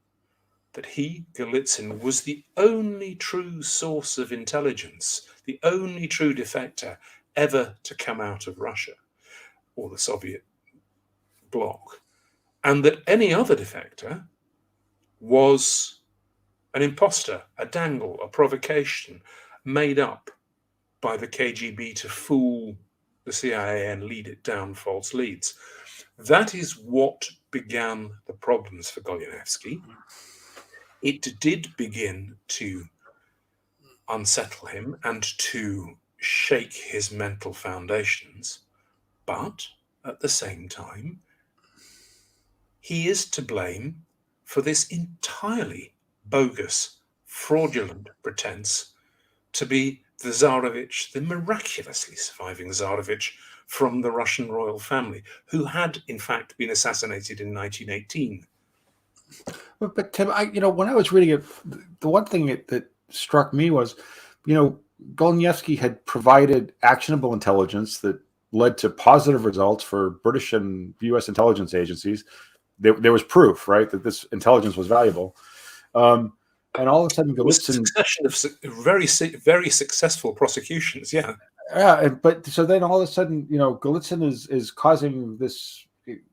that he, Golitsyn, was the only true source of intelligence, the only true defector ever to come out of Russia or the Soviet bloc, and that any other defector was an imposter, a dangle, a provocation made up by the KGB to fool the CIA and lead it down false leads. That is what began the problems for Goleniewski. It did begin to unsettle him and to shake his mental foundations, but at the same time, he is to blame for this entirely bogus, fraudulent pretense to be the Tsarevich, the miraculously surviving Tsarevich from the Russian royal family, who had in fact been assassinated in 1918. But Tim, when I was reading it, the one thing that struck me was, Goleniewski had provided actionable intelligence that led to positive results for British and U.S. intelligence agencies. There was proof, right, that this intelligence was valuable. And all of a sudden, Golitsyn, a succession of very, very successful prosecutions. Yeah. Yeah, but so then all of a sudden, Golitsyn is causing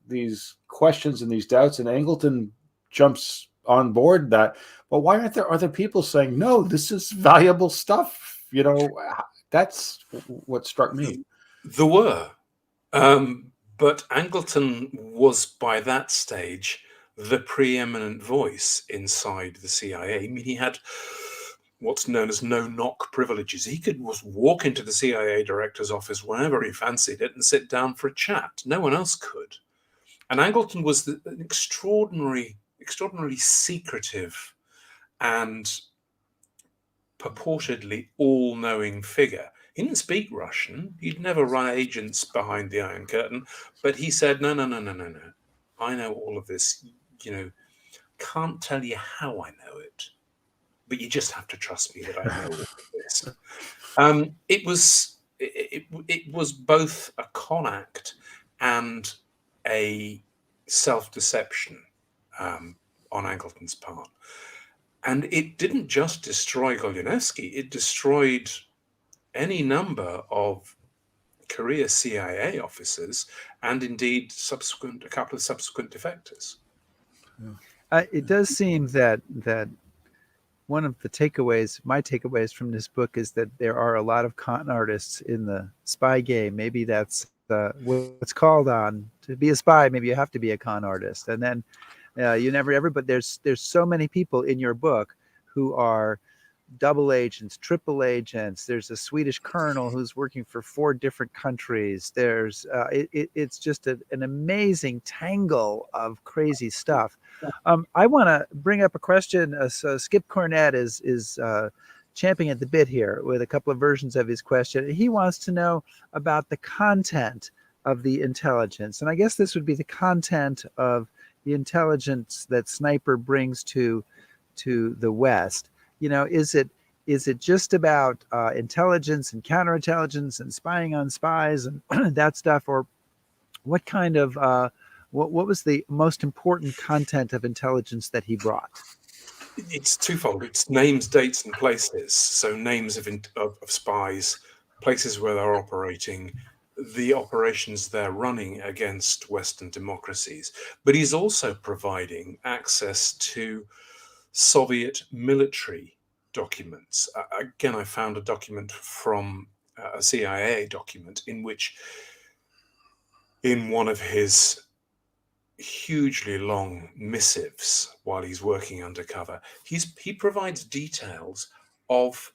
these questions and these doubts, and Angleton jumps on board that. But why aren't there other people saying, no, this is valuable stuff? That's what struck me. There were, but Angleton was by that stage the preeminent voice inside the CIA. I mean, he had what's known as no-knock privileges. He could walk into the CIA director's office whenever he fancied it and sit down for a chat. No one else could. And Angleton was an extraordinarily secretive and purportedly all-knowing figure. He didn't speak Russian. He'd never run agents behind the Iron Curtain. But he said, no. I know all of this. Can't tell you how I know it, but you just have to trust me that I know all of this. It was both a con act and a self-deception on Angleton's part. And it didn't just destroy Goleniewski, it destroyed any number of career CIA officers and indeed a couple of subsequent defectors. It does seem that one of the takeaways, my takeaways from this book is that there are a lot of con artists in the spy game. Maybe that's what's called on to be a spy. Maybe you have to be a con artist, and then you never ever. But there's so many people in your book who are double agents, triple agents. There's a Swedish colonel who's working for 4 different countries. There's it's just an amazing tangle of crazy stuff. I want to bring up a question. So Skip Cornett is champing at the bit here with a couple of versions of his question. He wants to know about the content of the intelligence, and I guess this would be the content of the intelligence that Sniper brings to the West. You know, is it just about intelligence and counterintelligence and spying on spies and that stuff, or what kind of what was the most important content of intelligence that he brought? It's twofold. It's names, dates, and places. So names of spies, places where they're operating, the operations they're running against Western democracies. But he's also providing access to Soviet military documents. Again, I found a document from a CIA document in which, in one of his hugely long missives while he's working undercover, he provides details of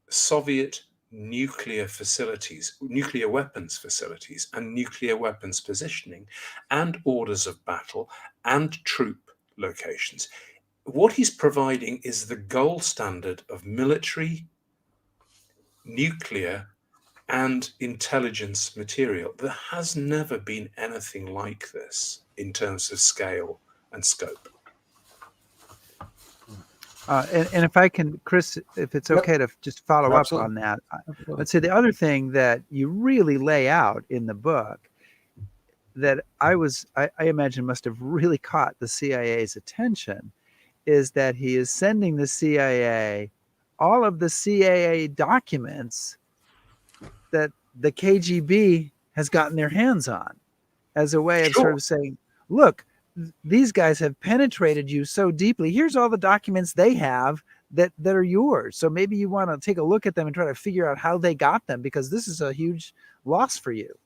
Soviet nuclear facilities, nuclear weapons facilities, and nuclear weapons positioning, and orders of battle, and troop locations. What he's providing is the gold standard of military, nuclear, and intelligence material. There has never been anything like this in terms of scale and scope. And if I can, Chris, if it's okay to just follow up on that, I'd say the other thing that you really lay out in the book that I imagine must have really caught the CIA's attention is that he is sending the CIA all of the CIA documents that the KGB has gotten their hands on as a way of sort of saying, look, these guys have penetrated you so deeply. Here's all the documents they have that are yours. So maybe you want to take a look at them and try to figure out how they got them, because this is a huge loss for you.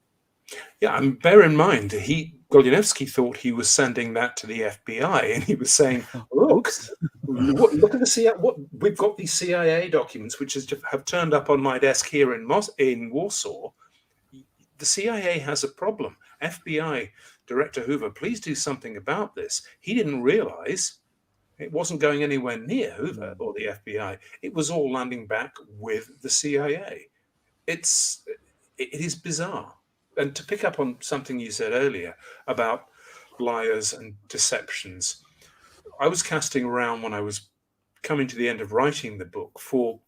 Yeah, and bear in mind, Goleniewski thought he was sending that to the FBI, and he was saying, look at the CIA. We've got these CIA documents, which have turned up on my desk here in Warsaw. The CIA has a problem. FBI Director Hoover, please do something about this. He didn't realize it wasn't going anywhere near Hoover or the FBI. It was all landing back with the CIA. It is bizarre. And to pick up on something you said earlier about liars and deceptions, I was casting around when I was coming to the end of writing the book for,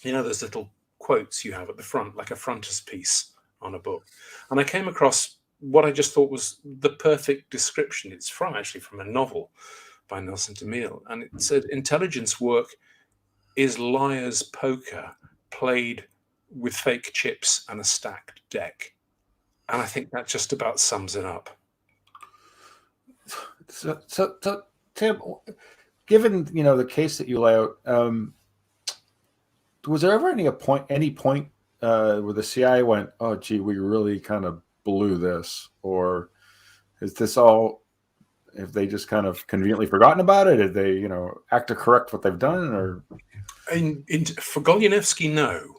those little quotes you have at the front, like a frontispiece on a book. And I came across what I just thought was the perfect description. It's from a novel by Nelson DeMille. And it said, intelligence work is liar's poker played with fake chips and a stacked deck. And I think that just about sums it up. So Tim, given the case that you lay out, was there ever any point where the CIA went, "Oh, gee, we really kind of blew this," or is this all? Have they just kind of conveniently forgotten about it? Did they, act to correct what they've done, or? For Goleniewski, no.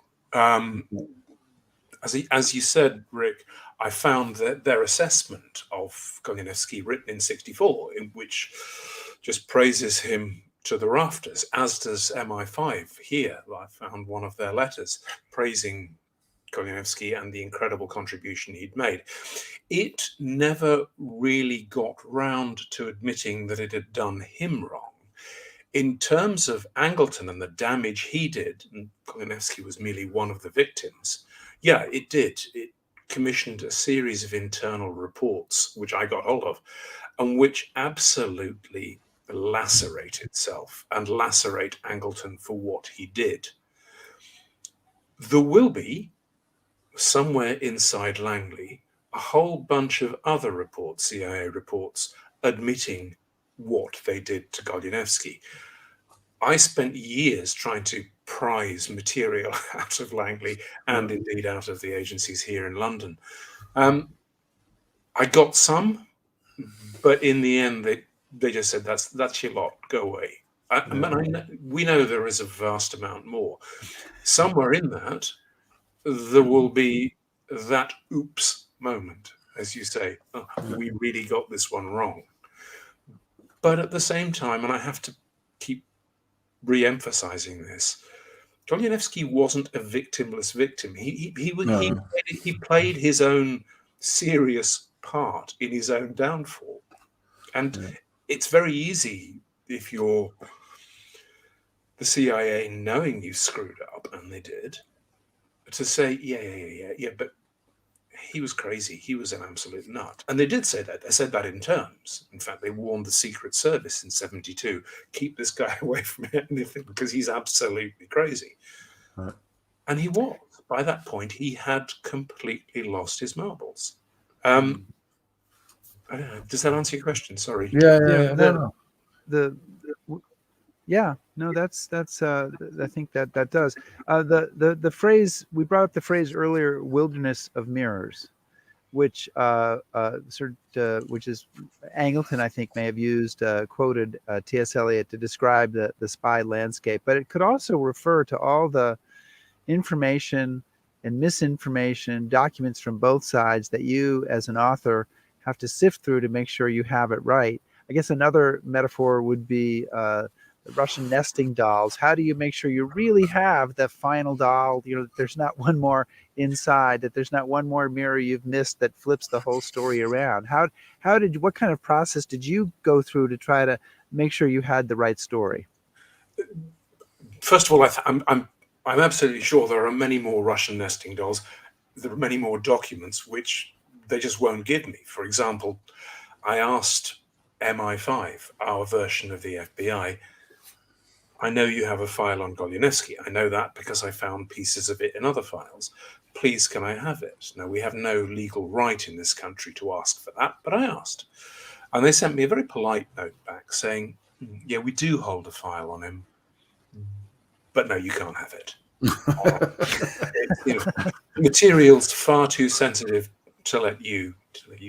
As you said, Rick, I found that their assessment of Goleniewski, written in '64, in which just praises him to the rafters, as does MI5 here. I found one of their letters praising Goleniewski and the incredible contribution he'd made. It never really got round to admitting that it had done him wrong. In terms of Angleton and the damage he did, and Goleniewski was merely one of the victims, yeah, it did. It commissioned a series of internal reports, which I got hold of, and which absolutely lacerate itself and lacerate Angleton for what he did. There will be, somewhere inside Langley, a whole bunch of other reports, CIA reports, admitting what they did to Goleniewski. I spent years trying to prize material out of Langley and indeed out of the agencies here in London. I got some, but in the end, they just said, that's your lot, go away. We know there is a vast amount more. Somewhere in that, there will be that oops moment, as you say. Oh, we really got this one wrong. But at the same time, and I have to keep re-emphasizing this, Goleniewski wasn't a victimless victim. He played his own serious part in his own downfall. And it's very easy, if you're the CIA knowing you screwed up, and they did, to say, yeah, but he was crazy. He was an absolute nut. And they did say that. They said that in terms. In fact, they warned the Secret Service in 1972, keep this guy away from anything because he's absolutely crazy. Right. And he was. By that point, he had completely lost his marbles. I don't know. Does that answer your question? Sorry. That's I think that does. The phrase, we brought up the phrase earlier, wilderness of mirrors, which which is Angleton, I think, may have used, quoted T.S. Eliot to describe the spy landscape, but it could also refer to all the information and misinformation, documents from both sides that you as an author have to sift through to make sure you have it right. I guess another metaphor would be the Russian nesting dolls. How do you make sure you really have the final doll? You know, that there's not one more inside, that there's not one more mirror you've missed that flips the whole story around. What kind of process did you go through to try to make sure you had the right story? First of all, I'm absolutely sure there are many more Russian nesting dolls. There are many more documents which they just won't give me. For example, I asked MI5, our version of the FBI, I know you have a file on Goleniewski. I know that because I found pieces of it in other files. Please, can I have it? Now, we have no legal right in this country to ask for that, but I asked. And they sent me a very polite note back saying, yeah, we do hold a file on him, but no, you can't have it. Material's far too sensitive to let you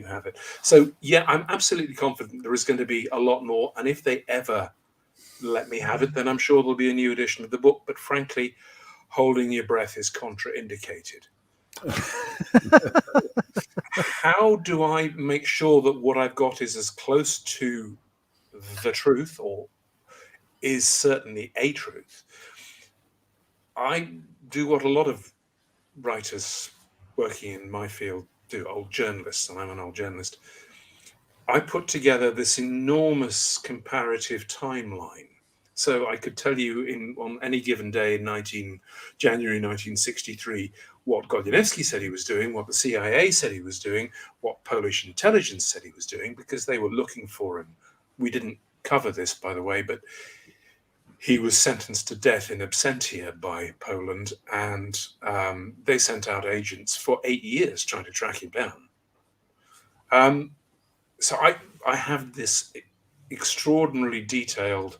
have it. So, yeah, I'm absolutely confident there is going to be a lot more. And if they ever let me have it, then I'm sure there'll be a new edition of the book. But frankly, holding your breath is contraindicated. How do I make sure that what I've got is as close to the truth, or is certainly a truth? I do what a lot of writers working in my field do, old journalists, and I'm an old journalist. I put together this enormous comparative timeline. So I could tell you on any given day in January 1963, what Goleniewski said he was doing, what the CIA said he was doing, what Polish intelligence said he was doing, because they were looking for him. We didn't cover this, by the way, but he was sentenced to death in absentia by Poland, and they sent out agents for 8 years trying to track him down. So I have this extraordinarily detailed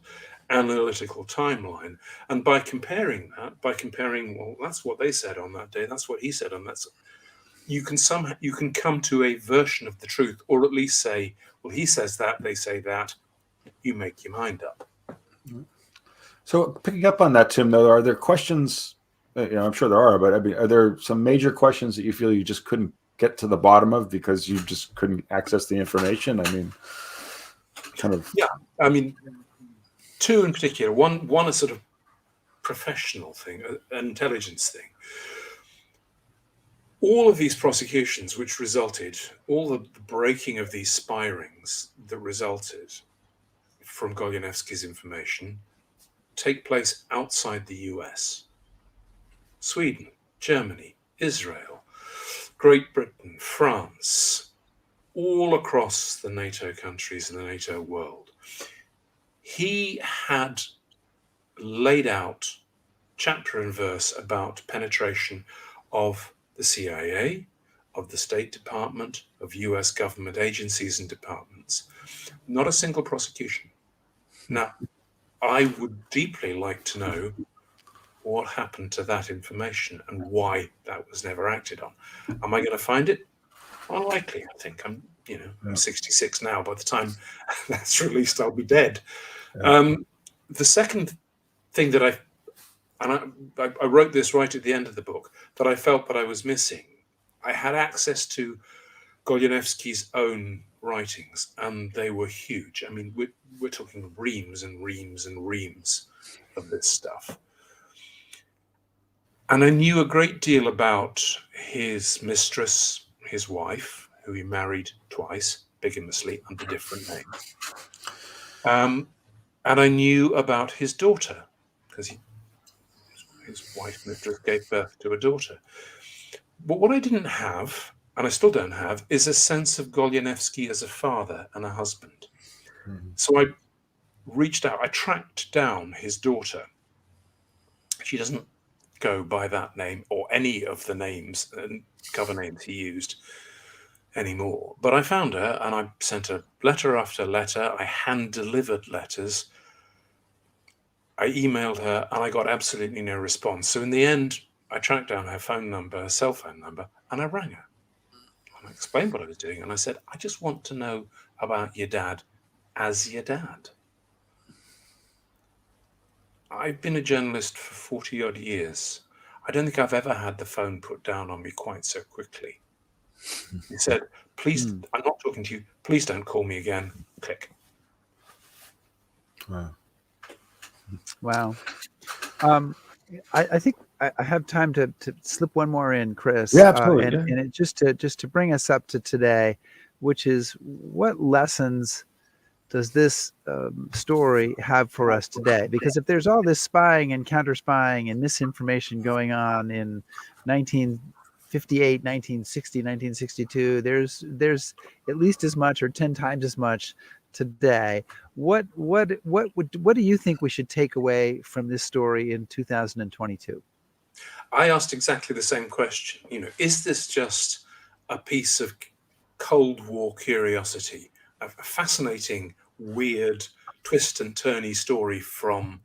analytical timeline, and by comparing, well, that's what they said on that day, that's what he said on that, you can come to a version of the truth, or at least say, well, he says that, they say that, you make your mind up. So picking up on that, Tim, though, are there questions, I'm sure there are, but I mean, are there some major questions that you feel you just couldn't get to the bottom of because you just couldn't access the information? I mean, kind of. Yeah, I mean, two in particular. One a sort of professional thing, an intelligence thing. All of these prosecutions which resulted, all the breaking of these spy rings that resulted from Goleniewski's information take place outside the US. Sweden, Germany, Israel, Great Britain, France, all across the NATO countries and the NATO world. He had laid out chapter and verse about penetration of the CIA, of the State Department, of US government agencies and departments. Not a single prosecution. Now, I would deeply like to know what happened to that information and why that was never acted on. Am I going to find it? Unlikely, I think. I'm 66 now. By the time that's released, I'll be dead. Yeah. The second thing that I wrote this right at the end of the book, that I felt that I was missing. I had access to Goleniewski's own writings, and they were huge. I mean, we're talking reams and reams and reams of this stuff. And I knew a great deal about his mistress, his wife, who he married twice, bigamously, under different names. And I knew about his daughter, because his wife, mistress, gave birth to a daughter. But what I didn't have, and I still don't have, is a sense of Goleniewski as a father and a husband. Mm-hmm. So I reached out, I tracked down his daughter. She doesn't go by that name or any of the names and cover names he used anymore. But I found her, and I sent her letter after letter. I hand-delivered letters. I emailed her, and I got absolutely no response. So in the end, I tracked down her phone number, her cell phone number, and I rang her. And I explained what I was doing, and I said, I just want to know about your dad as your dad. I've been a journalist for 40-odd years. I don't think I've ever had the phone put down on me quite so quickly. He said, please, I'm not talking to you. Please don't call me again. Click. Wow. I think I have time to slip one more in, Chris. Yeah, absolutely. And it just to bring us up to today, which is, what lessons does this story have for us today? Because if there's all this spying and counter-spying and misinformation going on in 1958, 1960, 1962, there's at least as much or 10 times as much today. What do you think we should take away from this story in 2022? I asked exactly the same question. Is this just a piece of Cold War curiosity, a fascinating, weird, twist and turny story from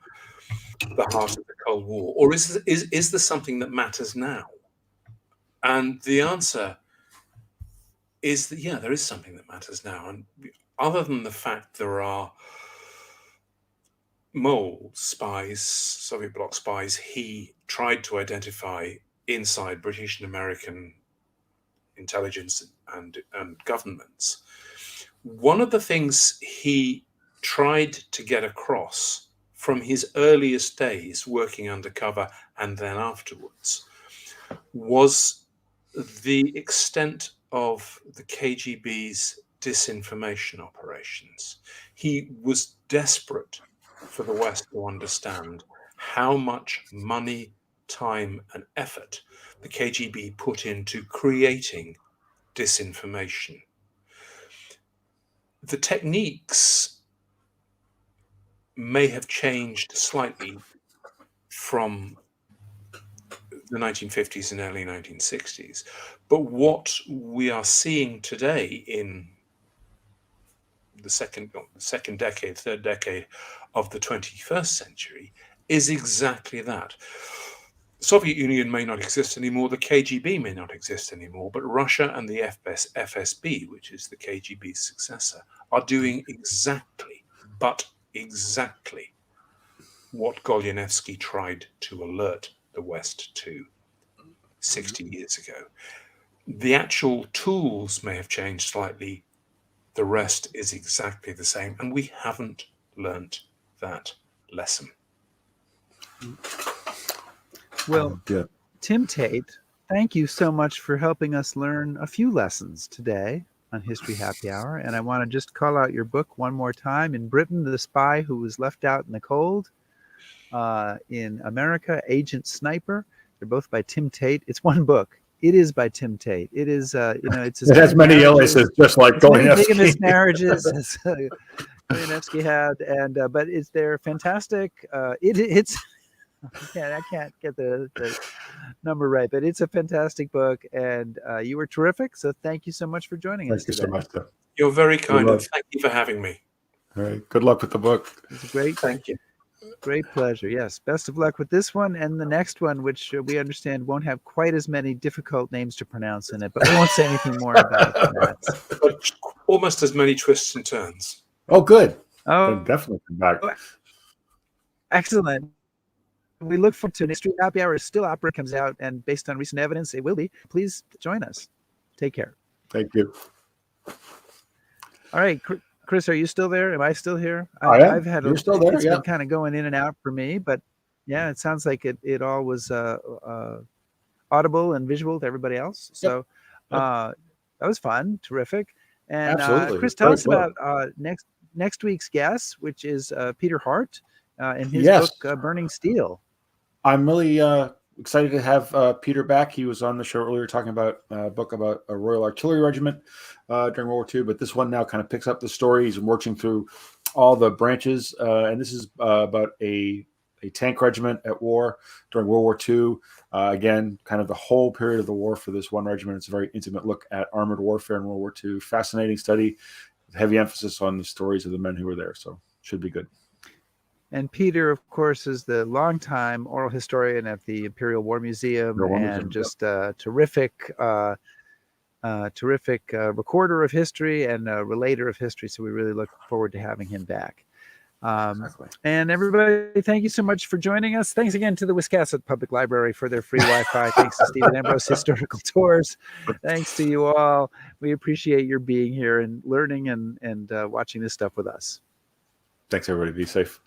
the heart of the Cold War, or is there something that matters now? And the answer is that, yeah, there is something that matters now. And other than the fact there are mole spies, Soviet bloc spies, he tried to identify inside British and American intelligence and governments. One of the things he tried to get across from his earliest days working undercover and then afterwards was the extent of the KGB's disinformation operations. He was desperate for the West to understand how much money, time, and effort the KGB put into creating disinformation. The techniques may have changed slightly from the 1950s and early 1960s, but what we are seeing today in the second decade, third decade of the 21st century is exactly that. The Soviet Union may not exist anymore, the KGB may not exist anymore, but Russia and the FSB, which is the KGB's successor, are doing exactly what Goleniewski tried to alert the West to 60 years ago. The actual tools may have changed slightly. The rest is exactly the same, and we haven't learnt that lesson. Well, Tim Tate, thank you so much for helping us learn a few lessons today on History Happy Hour. And I want to just call out your book one more time. In Britain, The Spy Who Was Left Out in the Cold. In America, Agent Sniper. They're both by Tim Tate. It's one book. It is by Tim Tate. It is, it's it has many illnesses, just like Goleniewski. Many marriages as Goleniewski had, but they're fantastic. It's I can't get the number right, but it's a fantastic book, and you were terrific. So thank you so much for joining us today. Thank you so much. You're very kind, and thank you for having me. All right. Good luck with the book. It's great. Thank you. Great pleasure. Yes. Best of luck with this one and the next one, which we understand won't have quite as many difficult names to pronounce in it, but we won't say anything more about that. But almost as many twists and turns. Oh, good. Oh, Then definitely come back. excellent. We look forward to next week. Happy Hour is still opera, comes out, and based on recent evidence, it will be. Please join us. Take care. Thank you. All right, Chris, are you still there? Am I still here? I am. I've had You're still there, It's yeah. been kind of going in and out for me, but yeah, it sounds like it all was audible and visual to everybody else. So that was fun, terrific. And Absolutely. Chris, It's tell very us fun. about next week's guest, which is Peter Hart in his Yes. book Burning Steel. I'm really excited to have Peter back. He was on the show earlier talking about a book about a Royal Artillery Regiment during World War II, but this one now kind of picks up the story. He's working through all the branches, and this is about a tank regiment at war during World War II. Again, kind of the whole period of the war for this one regiment. It's a very intimate look at armored warfare in World War II. Fascinating study, heavy emphasis on the stories of the men who were there. So should be good. And Peter, of course, is the longtime oral historian at the Imperial War Museum, and just terrific recorder of history and a relator of history. So we really look forward to having him back. Exactly. And everybody, thank you so much for joining us. Thanks again to the Wiscasset Public Library for their free Wi-Fi. Thanks to Stephen Ambrose Historical Tours. Thanks to you all. We appreciate your being here and learning and watching this stuff with us. Thanks, everybody. Be safe.